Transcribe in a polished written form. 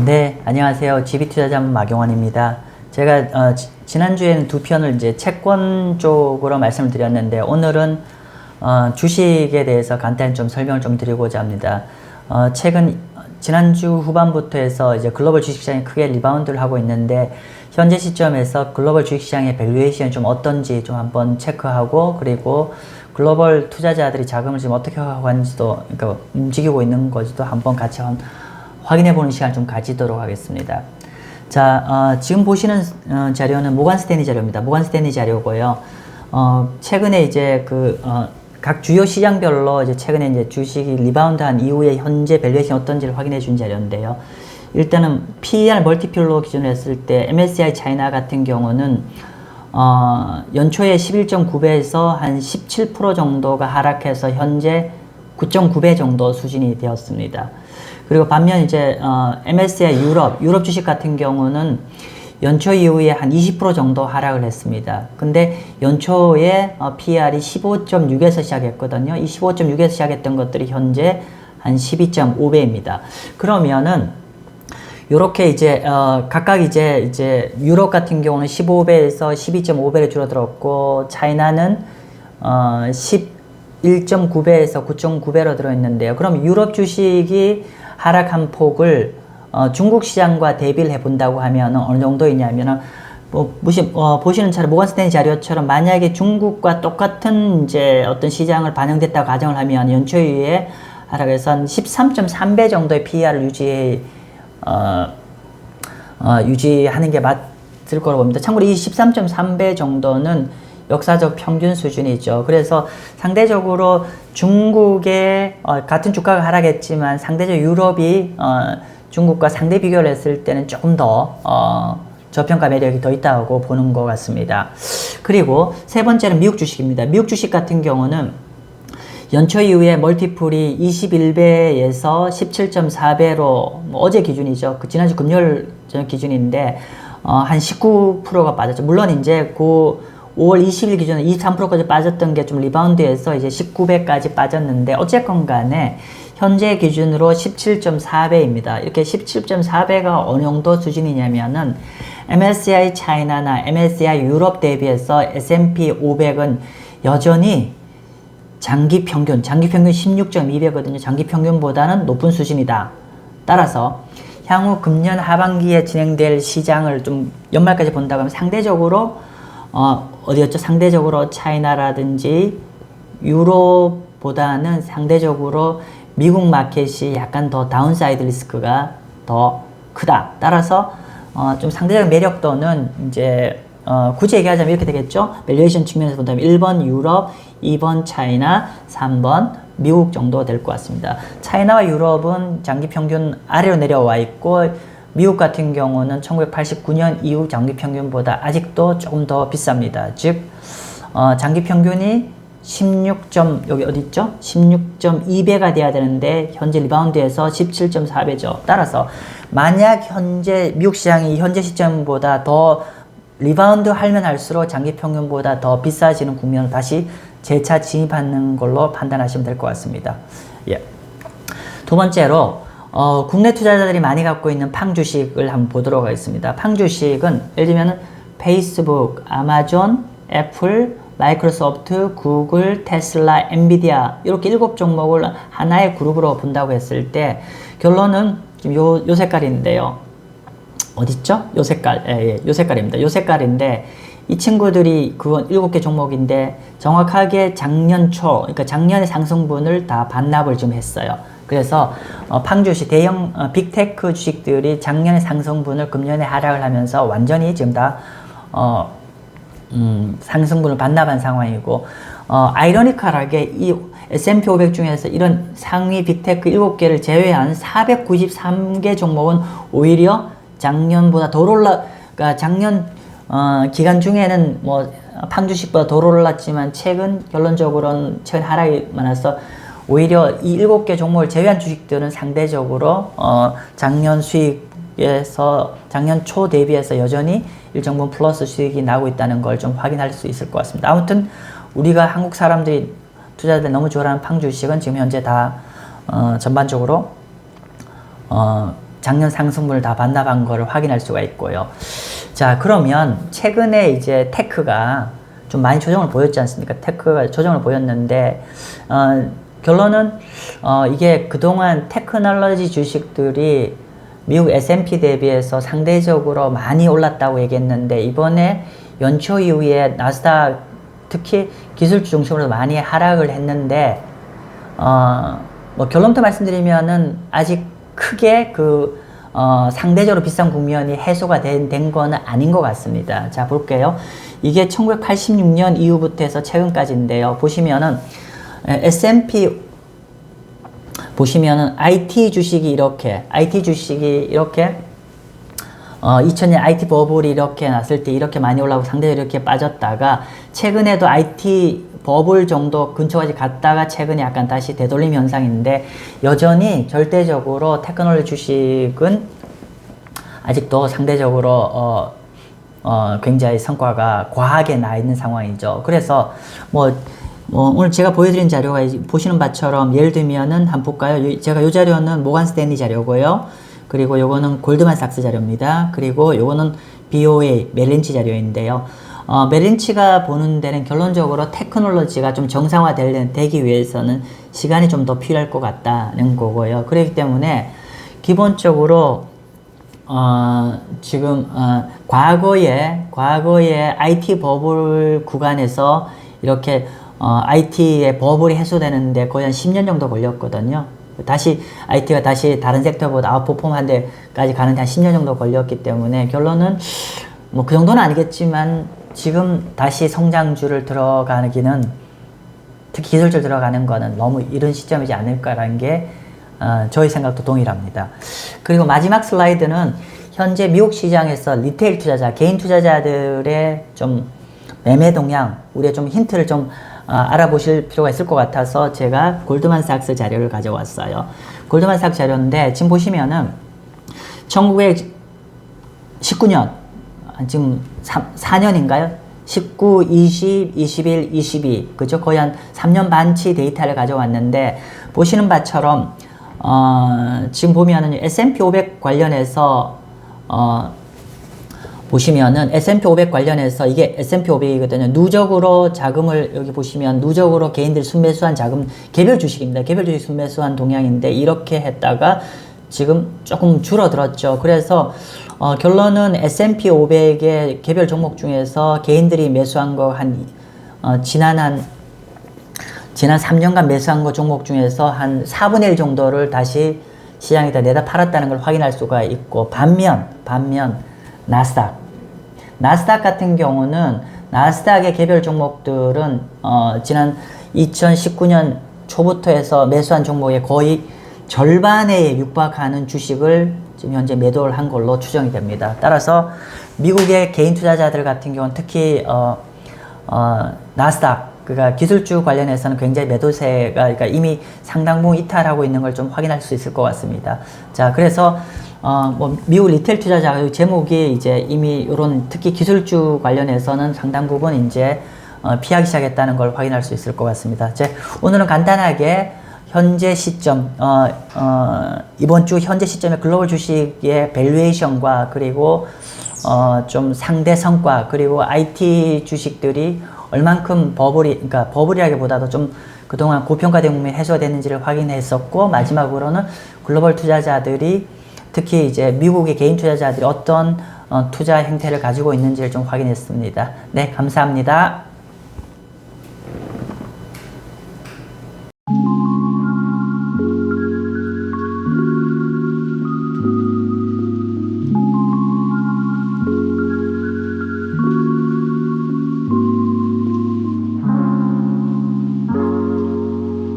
네, 안녕하세요. GB투자자문 마경원입니다. 제가 지난주에는 두 편을 이제 채권 쪽으로 말씀을 드렸는데 오늘은 주식에 대해서 간단히 좀 설명을 좀 드리고자 합니다. 최근 지난주 후반부터 해서 이제 글로벌 주식시장이 크게 리바운드를 하고 있는데 현재 시점에서 글로벌 주식시장의 밸류에이션이 좀 어떤지 좀 한번 체크하고, 그리고 글로벌 투자자들이 자금을 지금 어떻게 하고 있는지도, 그러니까 움직이고 있는 거지도 한번 같이 확인해보는 시간 좀 가지도록 하겠습니다. 자, 지금 보시는 자료는 모건 스탠리 자료입니다. 모건 스탠리 자료고요. 최근에 이제 각 주요 시장별로 이제 최근에 이제 주식이 리바운드한 이후에 현재 밸류에이션 어떤지를 확인해 준 자료인데요. 일단은 PER 멀티플로 기준으로 했을 때 MSCI 차이나 같은 경우는 연초에 11.9배에서 한 17% 정도가 하락해서 현재 9.9배 정도 수준이 되었습니다. 그리고 반면 이제 MSCI 유럽 주식 같은 경우는 연초 이후에 한 20% 정도 하락을 했습니다. 근데 연초에 PER이 15.6에서 시작했거든요. 이 15.6에서 시작했던 것들이 현재 한 12.5배입니다. 그러면은 요렇게 이제 각각 이제 유럽 같은 경우는 15배에서 12.5배로 줄어들었고, 차이나는 11.9배에서 9.9배로 들어있는데요. 그럼 유럽 주식이 하락한 폭을 중국 시장과 대비를 해본다고 하면 어느 정도이냐면은 보시는 차로 모건 스탠리 자료처럼 만약에 중국과 똑같은 이제 어떤 시장을 반영됐다고 가정을 하면 연초 이후에 하락해서 한 13.3배 정도의 PER을 유지하는 게 맞을 거라고 봅니다. 참고로 이 13.3배 정도는 역사적 평균 수준이죠. 그래서 상대적으로 중국의 같은 주가가 하락했지만 상대적으로 유럽이 중국과 상대 비교를 했을 때는 조금 더 저평가 매력이 더 있다고 보는 것 같습니다. 그리고 세 번째는 미국 주식입니다. 미국 주식 같은 경우는 연초 이후에 멀티플이 21배에서 17.4배로 어제 기준이죠. 지난주 금요일 기준인데 한 19%가 빠졌죠. 물론 이제 5월 20일 기준에 23%까지 빠졌던 게 좀 리바운드해서 이제 19배까지 빠졌는데, 어쨌건 간에 현재 기준으로 17.4배입니다. 이렇게 17.4배가 어느 정도 수준이냐면은 MSCI 차이나나 MSCI 유럽 대비해서 S&P 500은 여전히 장기 평균 16.2배거든요. 장기 평균보다는 높은 수준이다. 따라서 향후 금년 하반기에 진행될 시장을 좀 연말까지 본다고 하면 상대적으로 어디였죠? 상대적으로 차이나라든지 유럽보다는 상대적으로 미국 마켓이 약간 더 다운사이드 리스크가 더 크다. 따라서 좀 상대적 매력도는 이제 굳이 얘기하자면 이렇게 되겠죠. 밸류에이션 측면에서 본다면 1번 유럽, 2번 차이나, 3번 미국 정도 될 것 같습니다. 차이나와 유럽은 장기 평균 아래로 내려와 있고, 미국 같은 경우는 1989년 이후 장기 평균보다 아직도 조금 더 비쌉니다. 즉 장기 평균이 16.2배가 돼야 되는데 현재 리바운드에서 17.4배죠. 따라서 만약 현재 미국 시장이 현재 시점보다 더 리바운드 하면 할수록 장기 평균보다 더 비싸지는 국면을 다시 재차 진입하는 걸로 판단하시면 될 것 같습니다. 예. 두 번째로 국내 투자자들이 많이 갖고 있는 팡 주식을 한번 보도록 하겠습니다. 팡 주식은 예를 들면 페이스북, 아마존, 애플, 마이크로소프트, 구글, 테슬라, 엔비디아 이렇게 7종목을 하나의 그룹으로 본다고 했을 때 결론은 지금 요 색깔인데요. 어딨죠? 요 색깔, 요 색깔입니다. 요 색깔인데 이 친구들이 그건 7개 종목인데 정확하게 작년 초, 그러니까 작년의 상승분을 다 반납을 좀 했어요. 그래서 팡 주식, 대형 빅테크 주식들이 작년의 상승분을 금년에 하락을 하면서 완전히 지금 다 상승분을 반납한 상황이고, 아이러니컬하게 이 S&P 500 중에서 이런 상위 빅테크 7개를 제외한 493개 종목은 오히려 작년보다 더 그러니까 작년 기간 중에는 뭐 팡 주식보다 더 올랐지만 최근 결론적으로는 최근 하락이 많아서 오히려 이 7개 종목을 제외한 주식들은 상대적으로 작년 수익에서 작년 초 대비해서 여전히 일정 부분 플러스 수익이 나고 있다는 걸 좀 확인할 수 있을 것 같습니다. 아무튼 우리가 한국 사람들이 투자자들 너무 좋아하는 팡 주식은 지금 현재 다 전반적으로 작년 상승분을 다 반납한 거를 확인할 수가 있고요. 자, 그러면 최근에 이제 테크가 좀 많이 조정을 보였지 않습니까? 테크가 조정을 보였는데, 결론은, 이게 그동안 테크놀로지 주식들이 미국 S&P 대비해서 상대적으로 많이 올랐다고 얘기했는데, 이번에 연초 이후에 나스닥, 특히 기술주 중심으로 많이 하락을 했는데, 뭐 결론부터 말씀드리면은 아직 크게 상대적으로 비싼 국면이 해소가 된 거는 아닌 것 같습니다. 자, 볼게요. 이게 1986년 이후부터 해서 최근까지인데요. 보시면은, S&P, 보시면은 IT 주식이 이렇게, 2000년 IT 버블이 이렇게 났을 때 이렇게 많이 올라오고 상대적으로 이렇게 빠졌다가, 최근에도 IT 버블 정도 근처까지 갔다가 최근에 약간 다시 되돌림 현상인데, 여전히 절대적으로 테크놀로지 주식은 아직도 상대적으로 굉장히 성과가 과하게 나 있는 상황이죠. 그래서 오늘 제가 보여드린 자료가 보시는 바처럼 예를 들면은 한번 볼까요? 제가 이 자료는 모간 스탠리 자료고요. 그리고 요거는 골드만삭스 자료입니다. 그리고 요거는 BOA 멜린치 자료인데요. 멜린치가 보는 데는 결론적으로 테크놀로지가 좀 정상화되기 위해서는 시간이 좀 더 필요할 것 같다는 거고요. 그렇기 때문에 기본적으로 지금 과거에 IT 버블 구간에서 이렇게 IT의 버블이 해소되는데 거의 한 10년 정도 걸렸거든요. 다시 IT가 다시 다른 섹터보다 아웃퍼폼한 데까지 가는데 한 10년 정도 걸렸기 때문에 결론은 뭐 그 정도는 아니겠지만 지금 다시 성장주를 들어가기는, 특히 기술주 들어가는 거는 너무 이른 시점이지 않을까라는 게 저희 생각도 동일합니다. 그리고 마지막 슬라이드는 현재 미국 시장에서 리테일 투자자, 개인 투자자들의 좀 매매 동향, 우리의 좀 힌트를 좀 알아보실 필요가 있을 것 같아서 제가 골드만삭스 자료를 가져왔어요. 골드만삭스 자료인데 지금 보시면은 1919년 지금 4년인가요? 19, 20, 21, 22 그죠? 거의 한 3년 반치 데이터를 가져왔는데 보시는 바처럼 지금 보면은 S&P 500 관련해서 보시면은 S&P 500 관련해서 이게 S&P 500이거든요. 누적으로 자금을 여기 보시면 누적으로 개인들이 순매수한 자금, 개별 주식입니다. 개별 주식 순매수한 동향인데 이렇게 했다가 지금 조금 줄어들었죠. 그래서 결론은 S&P 500의 개별 종목 중에서 개인들이 매수한 거 지난 3년간 매수한 거 종목 중에서 한 4분의 1 정도를 다시 시장에다 내다 팔았다는 걸 확인할 수가 있고, 반면 나스닥 같은 경우는 나스닥의 개별 종목들은 지난 2019년 초부터 해서 매수한 종목의 거의 절반에 육박하는 주식을 지금 현재 매도를 한 걸로 추정이 됩니다. 따라서 미국의 개인 투자자들 같은 경우는 특히 나스닥, 그러니까 기술주 관련해서는 굉장히 매도세가, 그러니까 이미 상당 부분 이탈하고 있는 걸 좀 확인할 수 있을 것 같습니다. 자, 그래서 미국 리테일 투자자 제목이 이제 이미 이런 특히 기술주 관련해서는 상당 부분 이제 피하기 시작했다는 걸 확인할 수 있을 것 같습니다. 오늘은 간단하게 현재 시점, 이번 주 현재 시점의 글로벌 주식의 밸류에이션과 그리고 좀 상대 성과, 그리고 IT 주식들이 얼만큼 그러니까 버블이라기보다도 좀 그동안 고평가된 국면이 해소됐는지를 확인했었고, 마지막으로는 글로벌 투자자들이 특히 이제 미국의 개인 투자자들이 어떤 투자 행태를 가지고 있는지를 좀 확인했습니다. 네, 감사합니다.